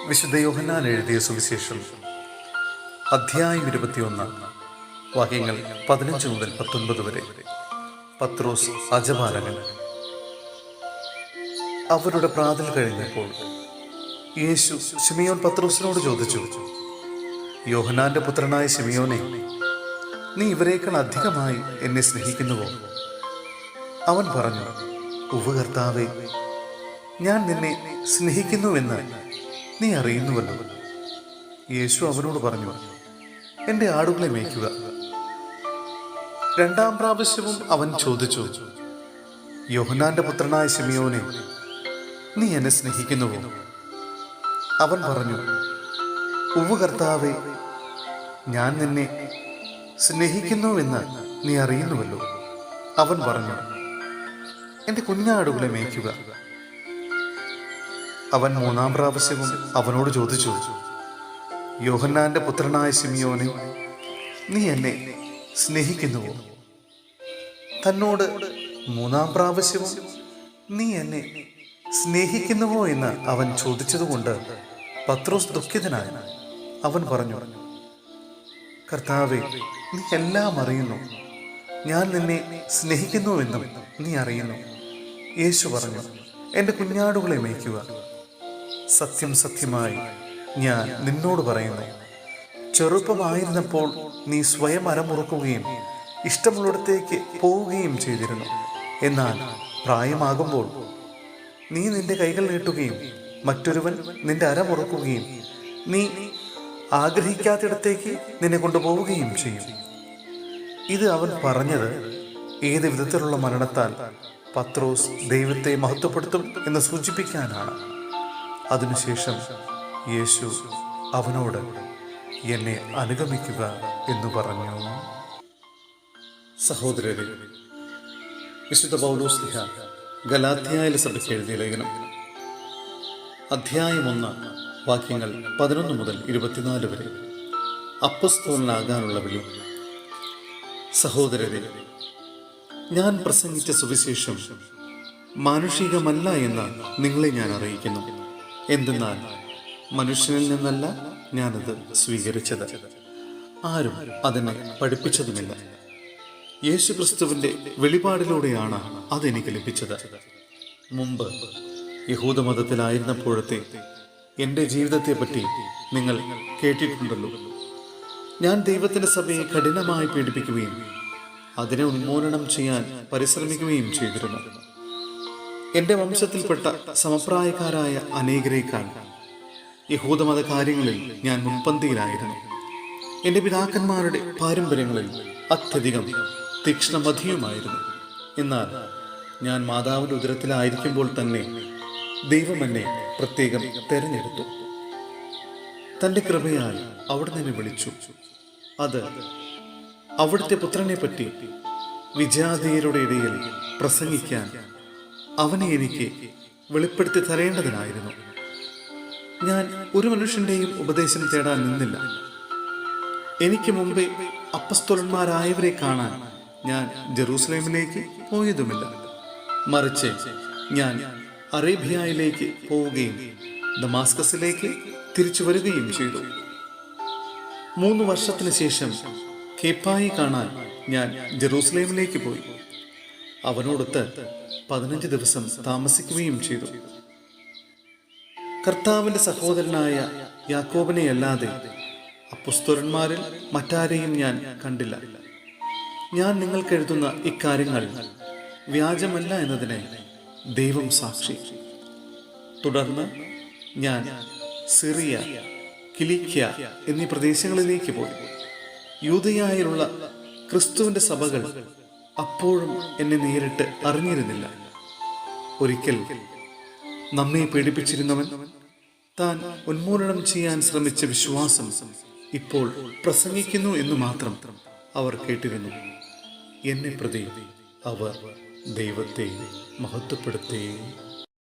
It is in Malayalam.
വിശുദ്ധ യോഹന്നാൻ എഴുതിയ സുവിശേഷം അധ്യായം 21 വാക്യങ്ങൾ 15 മുതൽ 19 വരെ. പത്രോസ് അജപാലകൻ. അവരുടെ പ്രാതൽ കഴിഞ്ഞപ്പോൾ യേശു ശിമിയോൻ പത്രോസിനോട് ചോദിച്ചു, യോഹന്നാന്റെ പുത്രനായ ശിമിയോനെ, നീ ഇവരേക്കാൾ അധികമായി എന്നെ സ്നേഹിക്കുന്നുവോ? അവൻ പറഞ്ഞു, ഉവ്വ് കർത്താവേ, ഞാൻ നിന്നെ സ്നേഹിക്കുന്നുവെന്ന് നീ അറിയുന്നുവല്ലോ. യേശു അവനോട് പറഞ്ഞു, എൻ്റെ ആടുകളെ മേയ്ക്കുക. രണ്ടാം പ്രാവശ്യവും അവൻ ചോദിച്ചു, യോഹന്നാന്റെ പുത്രനായ ശിമിയോനെ, നീ എന്നെ സ്നേഹിക്കുന്നുവോ? അവൻ പറഞ്ഞു, ഉവ്വ് കർത്താവേ, ഞാൻ നിന്നെ സ്നേഹിക്കുന്നുവെന്ന് നീ അറിയുന്നുവല്ലോ. അവൻ പറഞ്ഞു, എൻ്റെ കുഞ്ഞാടുകളെ മേയ്ക്കുക. അവൻ മൂന്നാം പ്രാവശ്യവും അവനോട് ചോദിച്ചു, യോഹന്നാന്റെ പുത്രനായ ശിമിയോനെ, നീ എന്നെ സ്നേഹിക്കുന്നുവോ? തന്നോട് മൂന്നാം പ്രാവശ്യവും നീ എന്നെ സ്നേഹിക്കുന്നുവോ എന്ന് അവൻ ചോദിച്ചതുകൊണ്ട് പത്രോസ് ദുഃഖിതനായി. അവൻ പറഞ്ഞു, കർത്താവേ, നീ എല്ലാം അറിയുന്നു. ഞാൻ നിന്നെ സ്നേഹിക്കുന്നുവെന്നും നീ അറിയുന്നു. യേശു പറഞ്ഞു, എൻ്റെ കുഞ്ഞാടുകളെ മേയ്ക്കുക. സത്യം സത്യമായി ഞാൻ നിന്നോട് പറയുന്നു, ചെറുപ്പമായിരുന്നപ്പോൾ നീ സ്വയം അരമുറുക്കുകയും ഇഷ്ടമുള്ളിടത്തേക്ക് പോവുകയും ചെയ്തിരുന്നു. എന്നാൽ പ്രായമാകുമ്പോൾ നീ നിന്റെ കൈകൾ നീട്ടുകയും മറ്റൊരുവൻ നിന്റെ അരമുറുക്കുകയും നീ ആഗ്രഹിക്കാത്തിടത്തേക്ക് നിന്നെ കൊണ്ടുപോവുകയും ചെയ്യും. ഇത് അവൻ പറഞ്ഞത് ഏത് വിധത്തിലുള്ള മരണത്താൽ പത്രോസ് ദൈവത്തെ മഹത്വപ്പെടുത്തും എന്ന് സൂചിപ്പിക്കാനാണ്. അതിനുശേഷം യേശു അവനോട്, എന്നെ അനുഗമിക്കുക എന്ന് പറഞ്ഞു. സഹോദരരെ, വിശുദ്ധ പൗലോസ്ലീഹ ഗലാത്യയിലെ സഭയ്ക്ക് എഴുതിയ ലേഖനം അധ്യായം 1 വാക്യങ്ങൾ 11 മുതൽ 24 വരെ. അപ്പസ്തോലനാകാനുള്ള വിളി. സഹോദരരെ, ഞാൻ പ്രസംഗിച്ച സുവിശേഷം മാനുഷികമല്ല എന്ന് നിങ്ങളെ ഞാൻ അറിയിക്കുന്നു. എന്തെന്നാൽ മനുഷ്യനിൽ നിന്നല്ല ഞാനത് സ്വീകരിച്ചത്, ആരും അതിനെ പഠിപ്പിച്ചതുമില്ല. യേശു ക്രിസ്തുവിൻ്റെ വെളിപാടിലൂടെയാണ് അതെനിക്ക് ലഭിച്ചത്. മുമ്പ് യഹൂദമതത്തിലായിരുന്നപ്പോഴത്തെ എൻ്റെ ജീവിതത്തെപ്പറ്റി നിങ്ങൾ കേട്ടിട്ടുണ്ടല്ലോ. ഞാൻ ദൈവത്തിൻ്റെ സഭയെ കഠിനമായി പീഡിപ്പിക്കുകയും അതിനെ ഉന്മൂലനം ചെയ്യാൻ പരിശ്രമിക്കുകയും ചെയ്തിരുന്നു. എൻ്റെ വംശത്തിൽപ്പെട്ട സമപ്രായക്കാരായ അനേകരേക്കാൾ യഹൂദമത കാര്യങ്ങളിൽ ഞാൻ മുൻപന്തിയിലായിരുന്നു. എൻ്റെ പിതാക്കന്മാരുടെ പാരമ്പര്യങ്ങളിൽ അത്യധികം തീക്ഷ്ണമതിയുമായിരുന്നു. എന്നാൽ ഞാൻ മാതാവിൻ്റെ ഉദരത്തിലായിരിക്കുമ്പോൾ തന്നെ ദൈവം എന്നെ പ്രത്യേകം തെരഞ്ഞെടുത്തു. തൻ്റെ കൃപയാൽ അവിടുന്ന് എന്നെ വിളിച്ചു. അത് അവിടുത്തെ പുത്രനെ പറ്റി വിജാതീയരുടെ ഇടയിൽ പ്രസംഗിക്കാൻ അവനെ എനിക്ക് വെളിപ്പെടുത്തി തരേണ്ടതിനായിരുന്നു. ഞാൻ ഒരു മനുഷ്യൻ്റെയും ഉപദേശം തേടാൻ നിന്നില്ല. എനിക്ക് മുമ്പേ അപ്പസ്തോലന്മാരായവരെ കാണാൻ ഞാൻ ജെറൂസലേമിലേക്ക് പോയതുമില്ല. മറിച്ച് ഞാൻ അറേബ്യയിലേക്ക് പോവുകയും ദമാസ്കസിലേക്ക് തിരിച്ചു വരികയും ചെയ്തു. 3 വർഷത്തിന് ശേഷം കേപ്പായെ കാണാൻ ഞാൻ ജെറൂസലേമിലേക്ക് പോയി. അവനോടൊത്ത് 15 ദിവസം താമസിക്കുകയും ചെയ്തു. കർത്താവിൻ്റെ സഹോദരനായ യാക്കോബിനെ അല്ലാതെ അപ്പൊസ്തലന്മാരിൽ മറ്റാരെയും ഞാൻ കണ്ടില്ല. ഞാൻ നിങ്ങൾക്ക് എഴുതുന്ന ഇക്കാര്യങ്ങൾ വ്യാജമല്ല എന്നതിനെ ദൈവം സാക്ഷി. തുടർന്ന് ഞാൻ സിറിയ, കിലിക്യ എന്നീ പ്രദേശങ്ങളിലേക്ക് പോയി. യൂദയായിലുള്ള ക്രിസ്തുവിൻ്റെ സഭകൾ അപ്പോഴും എന്നെ നേരിട്ട് അറിഞ്ഞിരുന്നില്ല. ഒരിക്കൽ നമ്മെ പീഡിപ്പിച്ചിരുന്നവൻ താൻ ഉന്മൂലനം ചെയ്യാൻ ശ്രമിച്ച വിശ്വാസം ഇപ്പോൾ പ്രസംഗിക്കുന്നു എന്ന് മാത്രം അവർ കേട്ടിരുന്നു. എന്നെ പ്രതി അവർ ദൈവത്തെ മഹത്വപ്പെടുത്തേ.